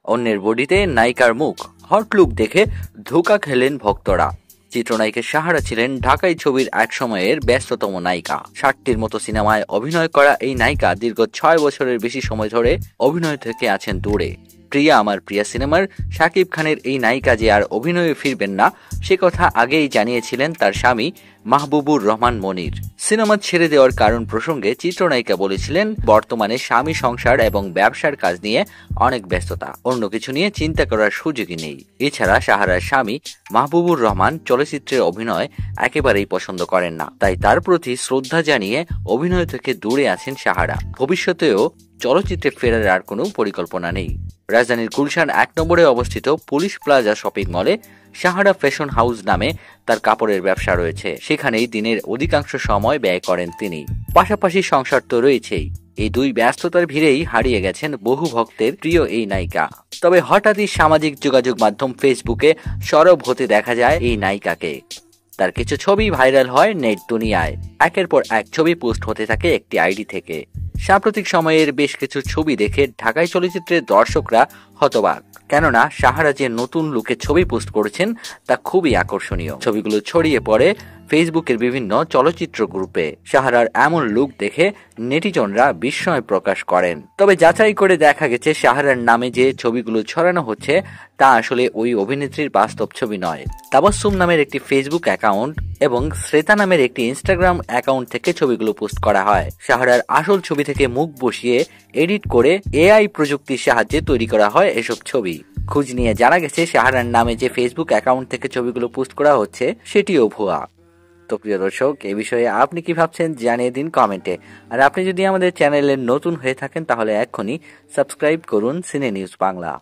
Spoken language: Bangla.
অন্যের বডিতে নায়িকার মুখ, হট লুক দেখে ধোঁকা খেলেন ভক্তরা। চিত্রনায়িকা সাহারা ছিলেন ঢাকাই ছবির এক সময়ের ব্যস্ততম নায়িকা। 60টির মতো সিনেমায় অভিনয় করা এই নায়িকা দীর্ঘ 6 বছরের বেশি সময় ধরে অভিনয় থেকে আছেন দূরে। প্রিয়া আমার প্রিয়া সিনেমার শাকিব খানের এই নায়িকা যে আর অভিনয়ে ফিরবেন না সে কথা আগেই জানিয়েছিলেন তার স্বামী মাহবুবুর রহমান মনির। সিনেমা ছেড়ে দেওয়ার কারণ প্রসঙ্গে চিত্রনায়িকা বলেছিলেন, বর্তমানে স্বামী সংসার এবং ব্যবসার কাজ নিয়ে অনেক ব্যস্ততা, অন্য কিছু নিয়ে চিন্তা করার সুযোগই নেই। এছাড়া সাহারার স্বামী মাহবুবুর রহমান চলচ্চিত্রের অভিনয় একেবারেই পছন্দ করেন না, তাই তার প্রতি শ্রদ্ধা জানিয়ে অভিনয় থেকে দূরে আছেন সাহারা। ভবিষ্যতেও চলচ্চিত্রে ফেরার আর কোনো পরিকল্পনা নেই। রাজধানীর গুলশান 1 নম্বরে অবস্থিত পুলিশ প্লাজা শপিং মলে সাহারা ফ্যাশন হাউস নামে তার কাপড়ের ব্যবসা রয়েছে। সেখানেই দিনের অধিকাংশ সময় ব্যয় করেন তিনি। পাশাপাশি সংসার তো রয়েছেই। এই দুই ব্যস্ততার ভিড়েই হারিয়ে গেছেন বহু ভক্তের প্রিয় এই নায়িকা। তবে হঠাৎই সামাজিক যোগাযোগ মাধ্যম ফেসবুকে সরব হতে দেখা যায় এই নায়িকাকে। তার কিছু ছবি ভাইরাল হয় নেট দুনিয়ায়। একের পর এক ছবি পোস্ট হতে থাকে একটি আইডি থেকে। সাম্প্রতিক সময়ের বেশ কিছু ছবি দেখে ঢাকাই চলচ্চিত্রের দর্শকরা হতবাক, কেননা সাহারা যে নতুন লুকে ছবি পোস্ট করেছেন তা খুবই আকর্ষণীয়। ছবিগুলো ছড়িয়ে পড়ে ফেসবুকের বিভিন্ন চলচ্চিত্র গ্রুপে। সাহারার এমন লুক দেখে নেটিজনরা বিস্ময় প্রকাশ করেন। তবে যাচাই করে দেখা গেছে সাহারার নামে যে ছবিগুলো ছড়ানো হচ্ছে তা আসলে ওই অভিনেত্রীর বাস্তব ছবি নয়। তাবাসসুম নামের একটি ফেসবুক অ্যাকাউন্ট এবং শ্রেতা নামের একটি ইনস্টাগ্রাম অ্যাকাউন্ট থেকে ছবিগুলো পোস্ট করা হয়। সাহারার আসল ছবি থেকে মুখ বসিয়ে এডিট করে এআই প্রযুক্তির সাহায্যে তৈরি করা হয় এসব ছবি। খোঁজ নিয়ে জানা গেছে সাহারার নামে যে ফেসবুক অ্যাকাউন্ট থেকে ছবিগুলো পোস্ট করা হচ্ছে সেটিও ভুয়া। তো প্রিয় দর্শক, এ বিষয়ে আপনি কি ভাবছেন জানিয়ে দিন কমেন্টে। আর আপনি যদি আমাদের চ্যানেলে নতুন হয়ে থাকেন তাহলে এক্ষুনি সাবস্ক্রাইব করুন সিনে নিউজ বাংলা।